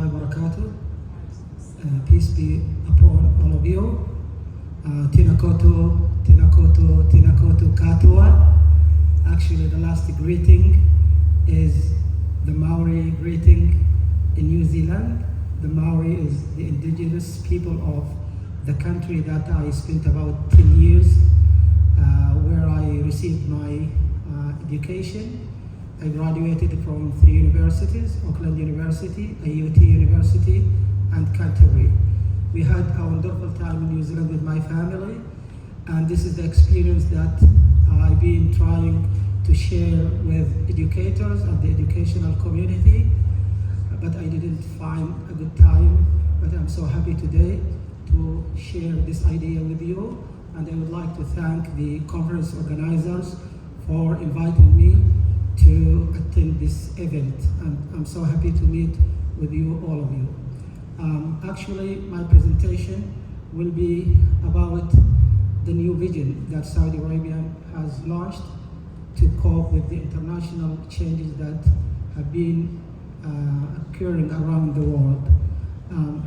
warahmatullahi wabarakatuh. Peace be upon all of you. Tinakoto, Tinakoto, Tinakoto Katoa. Actually, the last greeting is the Maori greeting in New Zealand. The Maori is the indigenous people of the country that I spent about 10 years where I received my education. I graduated from 3 universities, Auckland University, AUT University, and Canterbury. We had a wonderful time in New Zealand with my family, and this is the experience that I've been trying to share with educators and the educational community, but I didn't find a good time. But I'm so happy today to share this idea with you, and I would like to thank the conference organizers for inviting me to attend this event, and I'm so happy to meet with you, all of you. Actually, my presentation will be about the new vision that Saudi Arabia has launched to cope with the international changes that have been occurring around the world.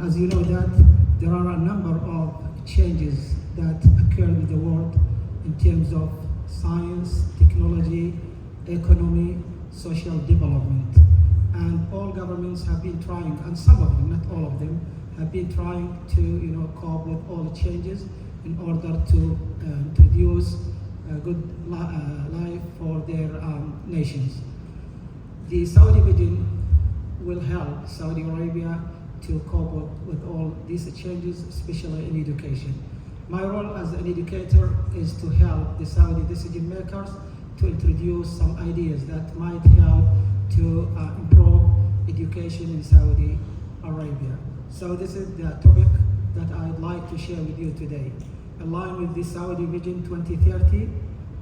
As you know that there are a number of changes that occur in the world in terms of science, technology, economy, social development. And all governments have been trying, and some of them, not all of them, have been trying to cope with all the changes in order to introduce a good life for their nations. The Saudi vision will help Saudi Arabia to cope with all these changes, especially in education. My role as an educator is to help the Saudi decision makers to introduce some ideas that might help to improve education in Saudi Arabia. So this is the topic that I'd like to share with you today. Along with the Saudi Vision 2030,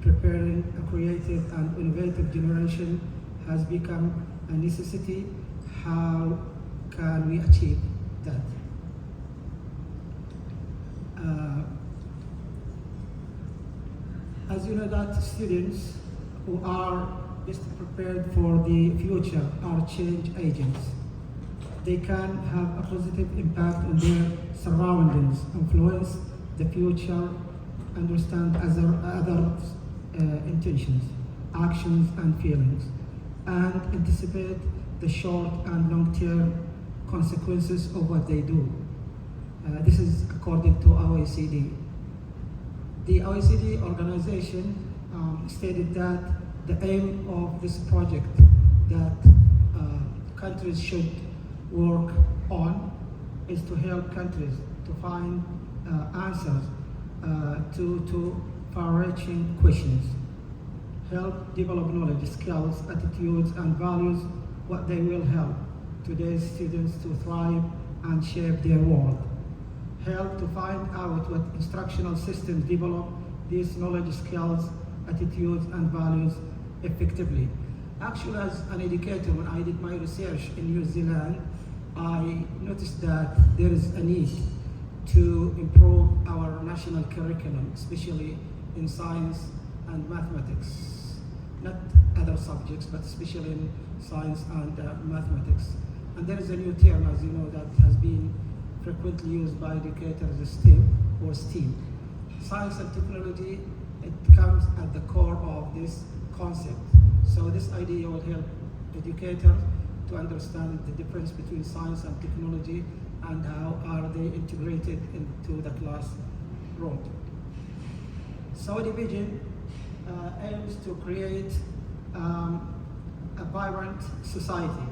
preparing a creative and innovative generation has become a necessity. How can we achieve that? As you know that students who are best prepared for the future are change agents. They can have a positive impact on their surroundings, influence the future, understand others' intentions, actions and feelings, and anticipate the short and long-term consequences of what they do. This is according to OECD. The OECD organization stated that the aim of this project that countries should work on is to help countries to find answers to far-reaching questions, help develop knowledge, skills, attitudes, and values, what they will help today's students to thrive and shape their world, help to find out what instructional systems develop these knowledge, skills, attitudes, and values effectively. Actually, as an educator, when I did my research in New Zealand, I noticed that there is a need to improve our national curriculum, especially in science and mathematics. Not other subjects, but especially in science and mathematics. And there is a new term, as you know, that has been frequently used by educators, STEM or STEAM. Science and technology, it comes at the core of this concept. So this idea will help educators to understand the difference between science and technology and how are they integrated into the classroom. Saudi Vision aims to create a vibrant society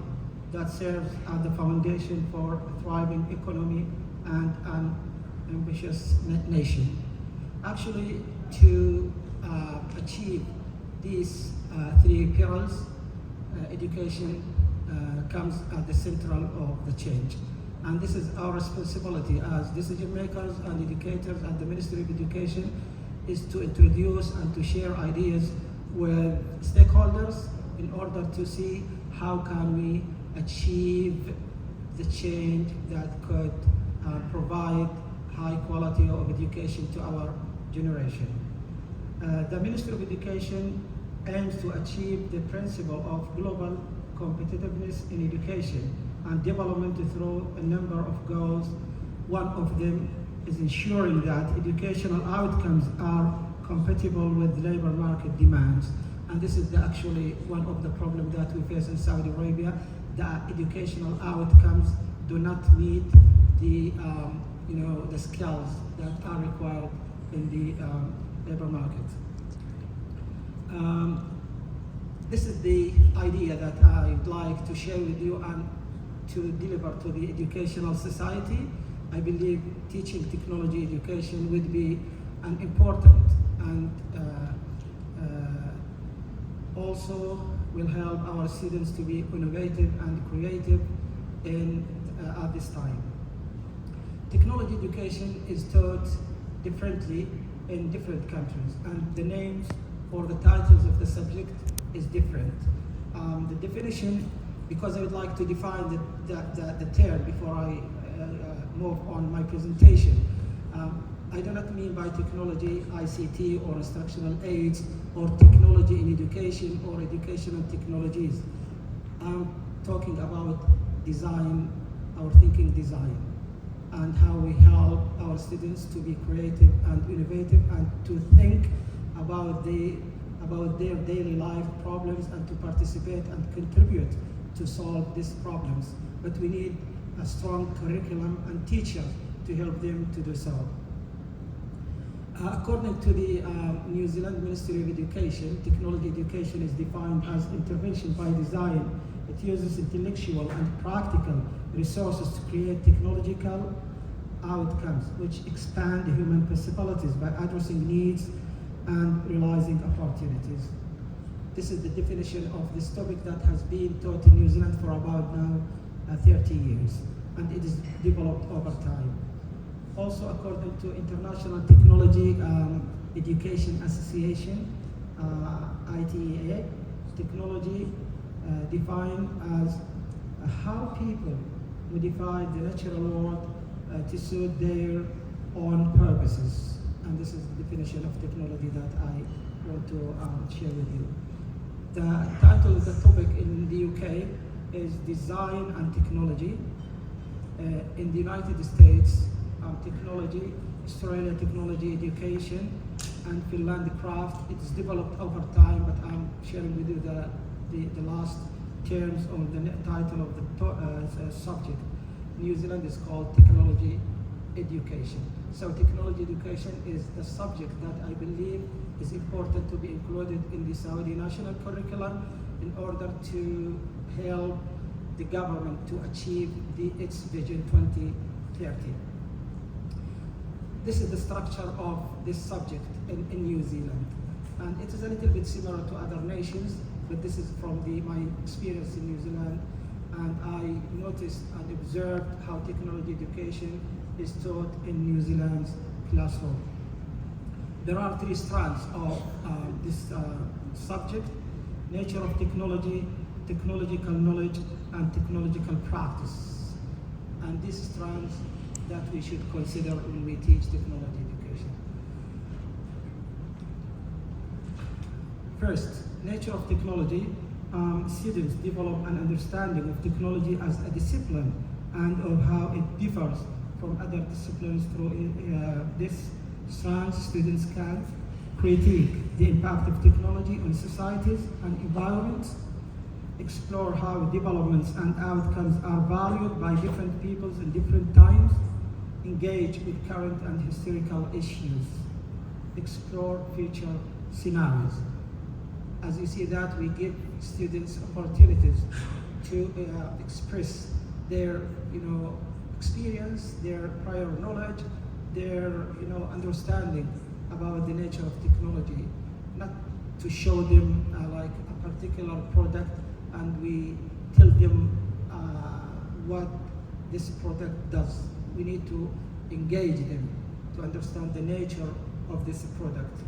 that serves as the foundation for a thriving economy and an ambitious nation. Actually, to achieve these 3 pillars, education comes at the central of the change. And this is our responsibility as decision makers and educators at the Ministry of Education, is to introduce and to share ideas with stakeholders in order to see how can we achieve the change that could provide high quality of education to our generation. The Ministry of Education aims to achieve the principle of global competitiveness in education and development through a number of goals. One of them is ensuring that educational outcomes are compatible with labor market demands. And this is actually one of the problems that we face in Saudi Arabia. The educational outcomes do not meet the the skills that are required in the labor market. This is the idea that I'd like to share with you and to deliver to the educational society. I believe teaching technology education would be an important and also will help our students to be innovative and creative at this time. Technology education is taught differently in different countries, and the names or the titles of the subject is different. The definition, because I would like to define the term before I move on my presentation. I do not mean by technology ICT or instructional aids or technology in education or educational technologies. I'm talking about design, our thinking design, and how we help our students to be creative and innovative and to think about their daily life problems and to participate and contribute to solve these problems. But we need a strong curriculum and teachers to help them to do so. According to the New Zealand Ministry of Education, technology education is defined as intervention by design. It uses intellectual and practical resources to create technological outcomes which expand human possibilities by addressing needs and realizing opportunities. This is the definition of this topic that has been taught in New Zealand for about now 30 years, and it is developed over time. Also, according to International Technology Education Association, ITEA, technology defined as how people modify the natural world to suit their own purposes. And this is the definition of technology that I want to share with you. The title of the topic in the UK is Design and Technology. In the United States, technology, Australia technology education, and Finland craft. It is developed over time, but I'm sharing with you the last terms of the title of the subject. New Zealand is called technology education. So technology education is the subject that I believe is important to be included in the Saudi national curriculum in order to help the government to achieve its Vision 2030. This is the structure of this subject in New Zealand. And it is a little bit similar to other nations, but this is from my experience in New Zealand. And I noticed and observed how technology education is taught in New Zealand's classroom. There are three strands of this subject: nature of technology, technological knowledge, and technological practice. And these strands that we should consider when we teach technology education. First, nature of technology. Students develop an understanding of technology as a discipline and of how it differs from other disciplines. Through this strands, students can critique the impact of technology on societies and environments, explore how developments and outcomes are valued by different peoples in different times, engage with current and historical issues, explore future scenarios. As you see that, we give students opportunities to express their experience, their prior knowledge, their understanding about the nature of technology, not to show them like a particular product and we tell them what this product does. We need to engage them to understand the nature of this product.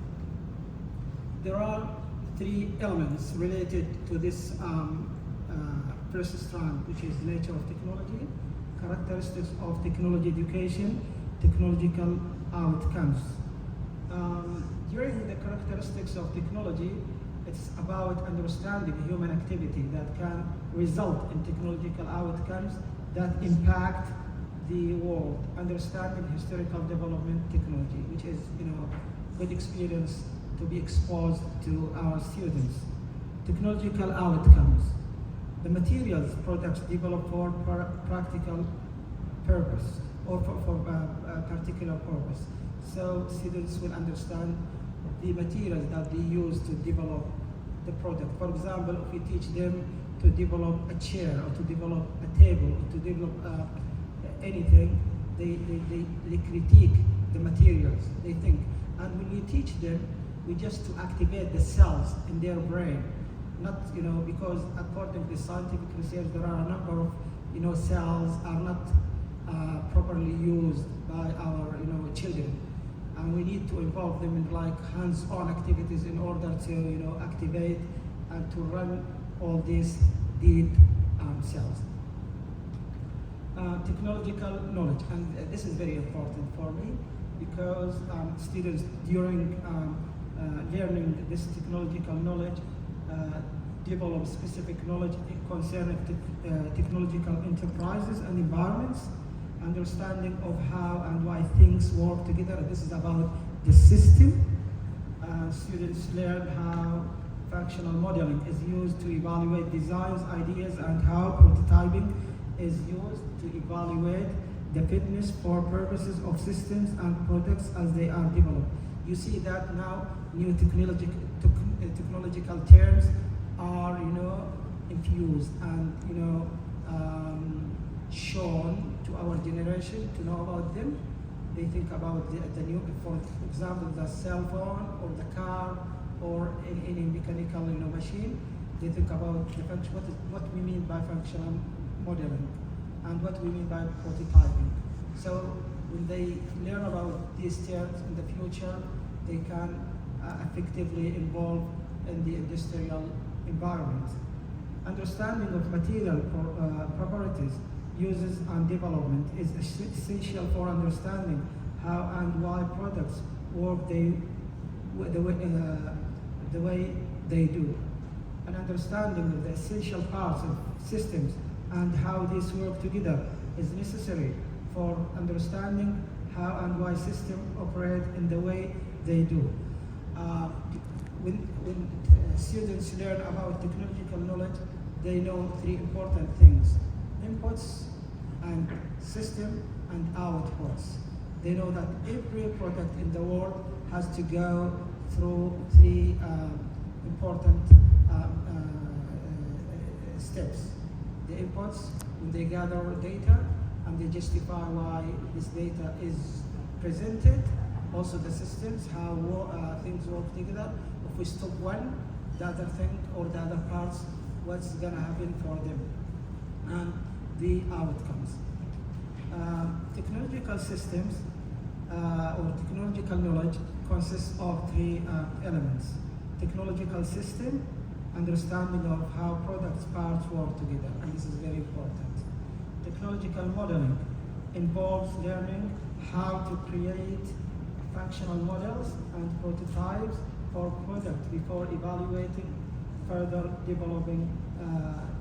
There are three elements related to this first strand, which is nature of technology, characteristics of technology education, technological outcomes. During the characteristics of technology, it's about understanding human activity that can result in technological outcomes that impact the world, understanding historical development technology, which is, good experience to be exposed to our students. Technological outcomes. The materials products developed for practical purpose or for a particular purpose. So students will understand the materials that they use to develop the product. For example, if we teach them to develop a chair or to develop a table or to develop anything, they critique the materials, they think. And when we teach them, we just to activate the cells in their brain. Not, because according to scientific research, there are a number of, cells are not properly used by our, children. And we need to involve them in like hands-on activities in order to, activate and to run all these dead cells. Technological knowledge, and this is very important for me because students during learning this technological knowledge develop specific knowledge concerning technological enterprises and environments, understanding of how and why things work together. This is about the system. Students learn how functional modeling is used to evaluate designs, ideas, and how prototyping is used to evaluate the fitness for purposes of systems and products as they are developed. You see that now new technological terms are, infused and, shown to our generation to know about them. They think about the new, for example, the cell phone or the car or any mechanical, machine. They think about the function, what we mean by functional modeling and what we mean by prototyping. So when they learn about these terms in the future, they can effectively involve in the industrial environment. Understanding of material properties, uses and development is essential for understanding how and why products work the way they do. An understanding of the essential parts of systems and how these work together is necessary for understanding how and why systems operate in the way they do. When students learn about technological knowledge, they know three important things: inputs and system and outputs. They know that every product in the world has to go through three important steps. The inputs, when they gather data and they justify why this data is presented. Also the systems, how things work together. If we stop one, the other thing or the other parts, what's gonna happen for them. And the outcomes. Technological systems or technological knowledge consists of three elements. Technological system, understanding of how products parts work together, and this is very important. Technological modeling involves learning how to create functional models and prototypes for products before evaluating further developing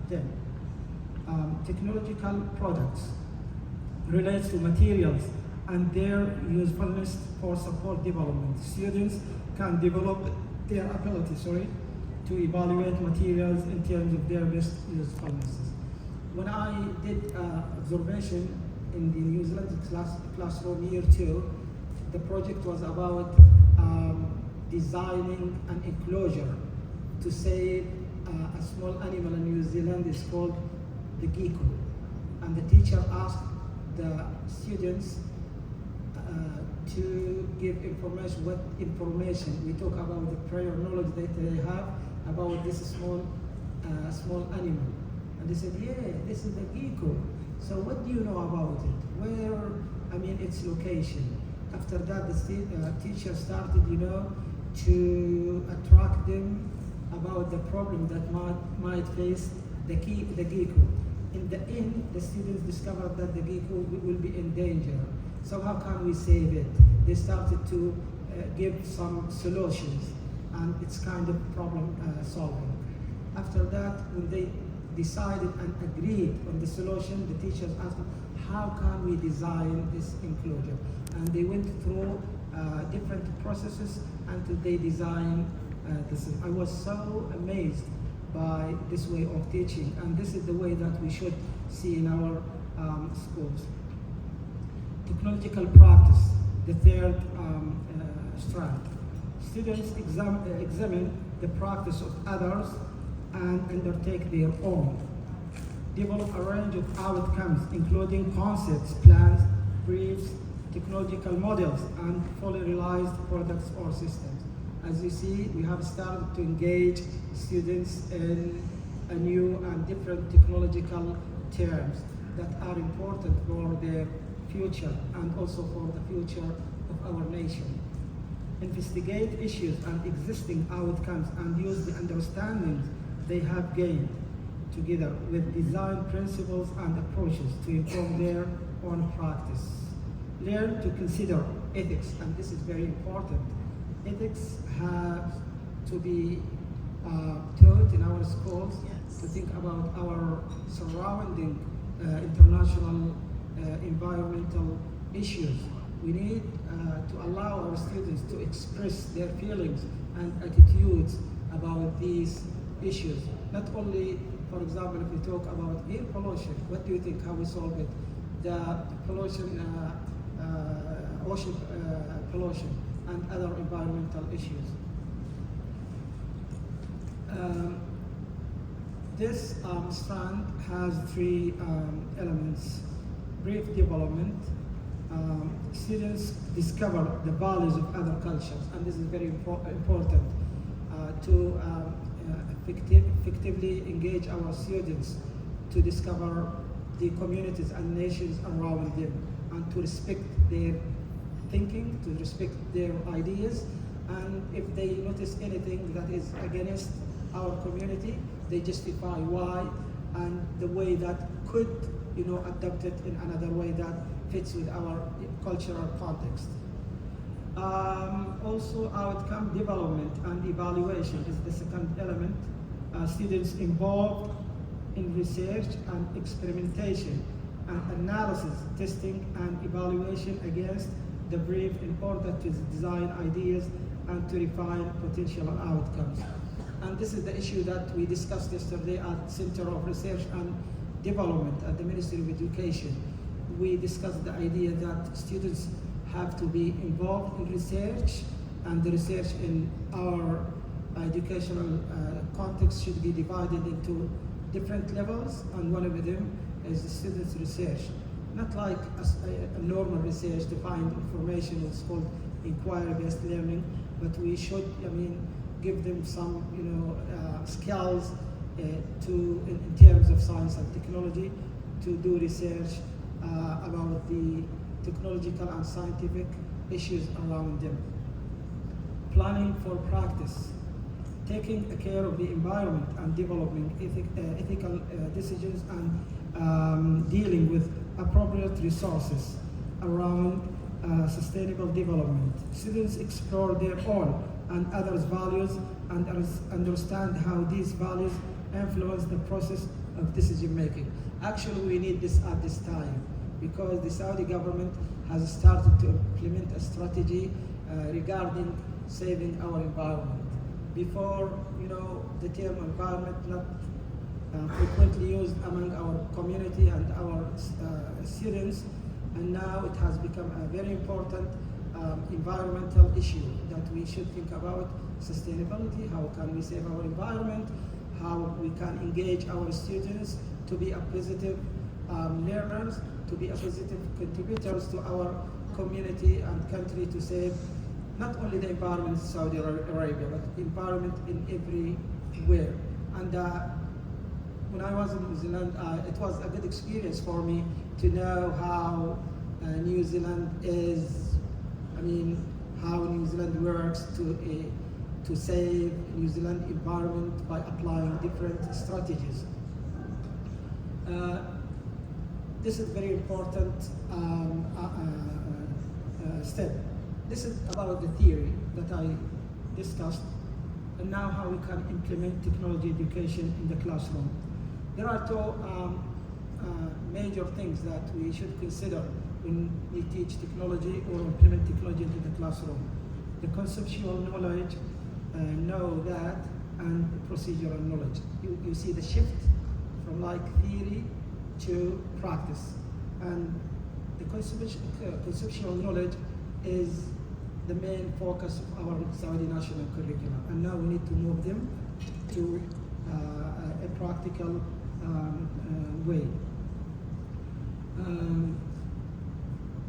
them. Technological products relates to materials and their usefulness for support development. Students can develop their ability, to evaluate materials in terms of their best usefulness. When I did observation in the New Zealand classroom year 2, the project was about designing an enclosure to save a small animal in New Zealand. Is called the gecko. And the teacher asked the students to give information, what information. We talk about the prior knowledge that they have about this small animal. And they said, yeah, this is the gecko. So what do you know about it? Where, its location. After that, the teacher started, to attract them about the problem that might face the gecko. In the end, the students discovered that the gecko will be in danger. So how can we save it? They started to give some solutions, and it's kind of problem solving. After that, when they decided and agreed on the solution, the teachers asked them, how can we design this enclosure? And they went through different processes until they designed this. I was so amazed by this way of teaching, and this is the way that we should see in our schools. Technological practice, the third strand. Students examine the practice of others and undertake their own. Develop a range of outcomes, including concepts, plans, briefs, technological models, and fully realized products or systems. As you see, we have started to engage students in a new and different technological terms that are important for their future and also for the future of our nation. Investigate issues and existing outcomes and use the understandings they have gained together with design principles and approaches to inform their own practice. Learn to consider ethics, and this is very important. Ethics have to be taught in our schools, to think about our surrounding international environmental issues. We need to allow our students to express their feelings and attitudes about these issues. Not only, for example, if we talk about air pollution, what do you think, how we solve it? The pollution, ocean pollution, and other environmental issues. This strand has three elements. Brief development. Students discover the values of other cultures, and this is very important to effectively engage our students to discover the communities and nations around them, and to respect their thinking, to respect their ideas, and if they notice anything that is against our community, they justify why and the way that could, adapt it in another way that fits with our cultural context. Also, outcome development and evaluation is the second element. Students involved in research and experimentation and analysis, testing and evaluation against the brief in order to design ideas and to refine potential outcomes. And this is the issue that we discussed yesterday at Center of Research and Development at the Ministry of Education. We discussed the idea that students have to be involved in research, and the research in our educational context should be divided into different levels, and one of them is the students' research. Not like a normal research to find information, it's called inquiry-based learning, but we should, give them some, skills in terms of science and technology to do research about the technological and scientific issues around them. Planning for practice, taking care of the environment and developing ethical decisions and dealing with appropriate resources around sustainable development. Students explore their own and others' values and understand how these values influence the process of decision making. Actually, we need this at this time because the Saudi government has started to implement a strategy regarding saving our environment. Before, the term environment not frequently used among our community and our students, and now it has become a very important environmental issue that we should think about sustainability, how can we save our environment, how we can engage our students to be a positive learners, to be a positive contributors to our community and country to save not only the environment in Saudi Arabia, but environment in everywhere. And when I was in New Zealand, it was a good experience for me to know how New Zealand is, how New Zealand works to save New Zealand environment by applying different strategies. This is very important step. This is about the theory that I discussed, and now how we can implement technology education in the classroom. There are two major things that we should consider when we teach technology or implement technology into the classroom. The conceptual knowledge, know that, and procedural knowledge. You see the shift from like theory to practice. And the conceptual knowledge is the main focus of our Saudi national curriculum. And now we need to move them to a practical way.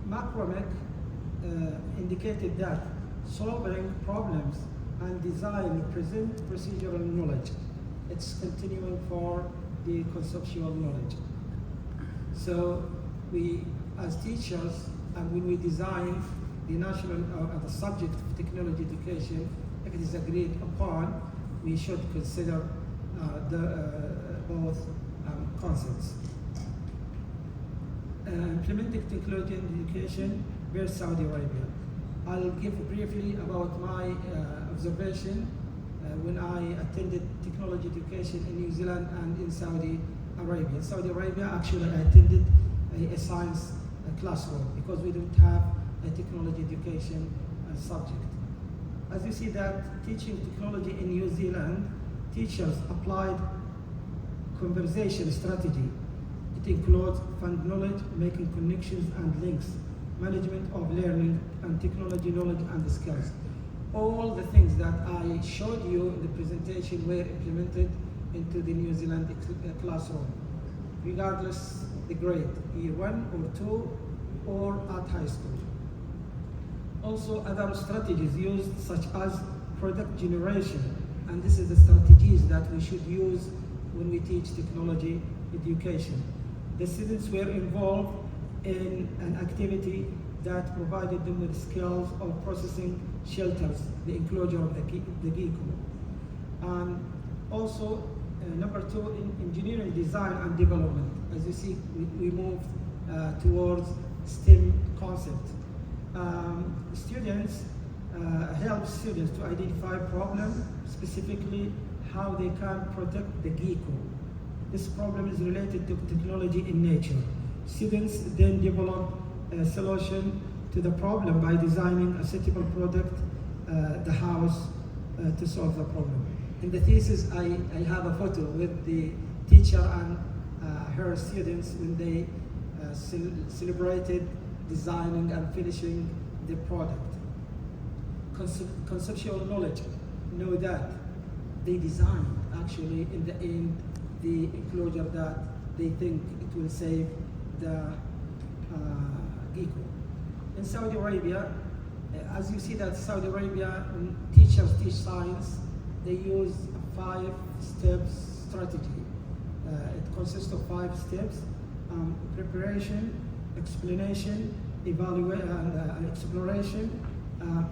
McCormick indicated that solving problems and design present procedural knowledge. It's continuing for the conceptual knowledge. So we, as teachers, and when we design the national the subject of technology education, if it is agreed upon, we should consider both concepts. Implementing technology in education versus Saudi Arabia. I'll give briefly about my observation when I attended technology education in New Zealand and in Saudi Arabia. In Saudi Arabia, actually, I attended a science classroom because we don't have a technology education subject. As you see that teaching technology in New Zealand, teachers applied conversation strategy. It includes fund knowledge, making connections and links, management of learning, and technology knowledge and skills. All the things that I showed you in the presentation were implemented into the New Zealand classroom, regardless the grade, year 1 or 2, or at high school. Also, other strategies used, such as product generation, and this is the strategies that we should use when we teach technology education. The students were involved in an activity that provided them with skills of processing shelters, the enclosure of the gecko. And also, number 2, in engineering design and development. As you see, we moved towards STEM concept. Students help students to identify problems, specifically how they can protect the gecko. This problem is related to technology in nature. Students then develop a solution to the problem by designing a suitable product, the house, to solve the problem. In the thesis, I have a photo with the teacher and her students when they celebrated designing and finishing the product. Conceptual knowledge, know that they designed actually in the end the enclosure that they think it will save the gecko. In Saudi Arabia, as you see that Saudi Arabia, when teachers teach science, they use a 5-step strategy. It consists of 5 steps: preparation, explanation, exploration,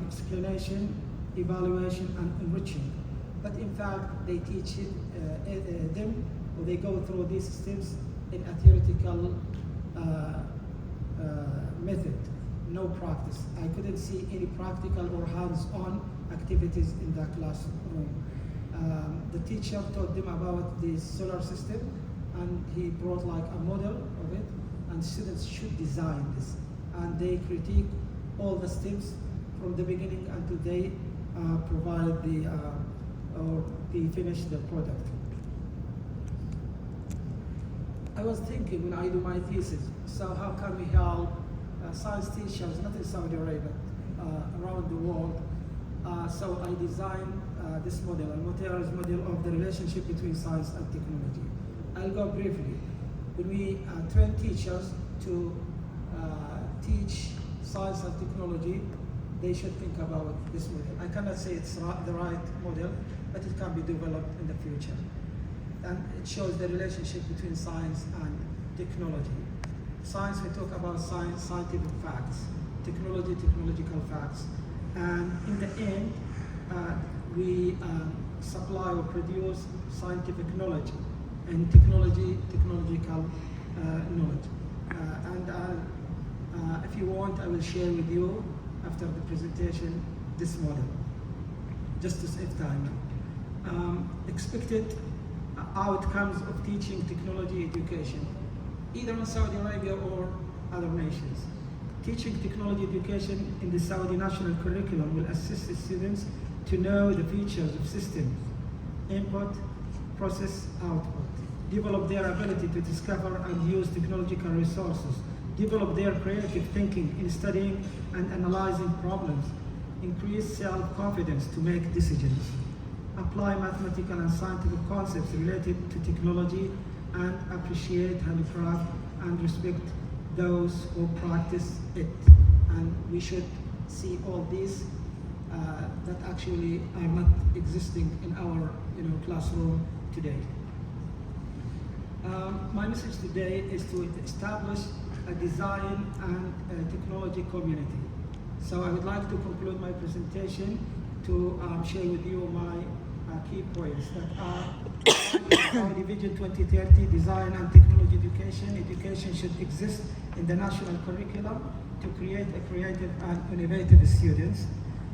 explanation, evaluation, and enriching. But in fact, they teach them, or they go through these steps in a theoretical method, no practice. I couldn't see any practical or hands-on activities in the classroom. The teacher taught them about the solar system, and he brought like a model of it, and students should design this. And they critique all the steps from the beginning until they provide the, or they finish the product. I was thinking when I do my thesis, so how can we help science teachers, not in Saudi Arabia, around the world? So I designed this model, Almutairi's model of the relationship between science and technology. I'll go briefly. When we train teachers to teach science and technology, they should think about this model. I cannot say it's the right model, but it can be developed in the future. And it shows the relationship between science and technology. Science, we talk about science, scientific facts, technology, technological facts. And in the end, we supply or produce scientific knowledge and technology, technological knowledge. If you want, I will share with you after the presentation this model, just to save time. Expected outcomes of teaching technology education, either in Saudi Arabia or other nations. Teaching technology education in the Saudi national curriculum will assist the students to know the features of systems, input, process, output, develop their ability to discover and use technological resources, develop their creative thinking in studying and analyzing problems, increase self-confidence to make decisions, apply mathematical and scientific concepts related to technology, and appreciate handicraft and respect those who practice it. And we should see all these that actually are not existing in our classroom today. My message today is to establish a design and a technology community. So I would like to conclude my presentation to share with you my key points that are Saudi Vision 2030, design and technology education. Education should exist in the national curriculum to create a creative and innovative students.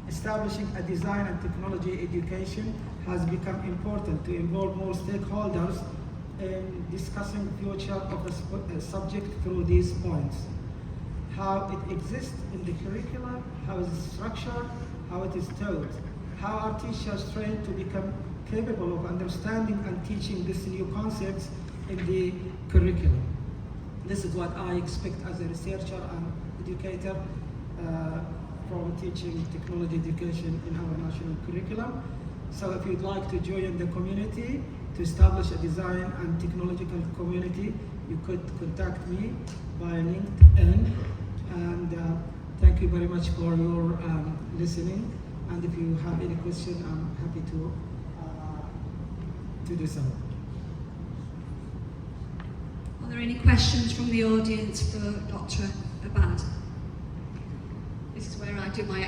Establishing a design and technology education has become important to involve more stakeholders in discussing the future of the subject through these points. How it exists in the curriculum, how it is structured, how it is taught, how are teachers trained to become capable of understanding and teaching these new concepts in the curriculum. This is what I expect as a researcher and educator from teaching technology education in our national curriculum. So if you'd like to join the community to establish a design and technological community, you could contact me via LinkedIn. And thank you very much for your listening. And if you have any question, I'm happy to do so. Are there any questions from the audience for Dr. Abbad? This is where I do my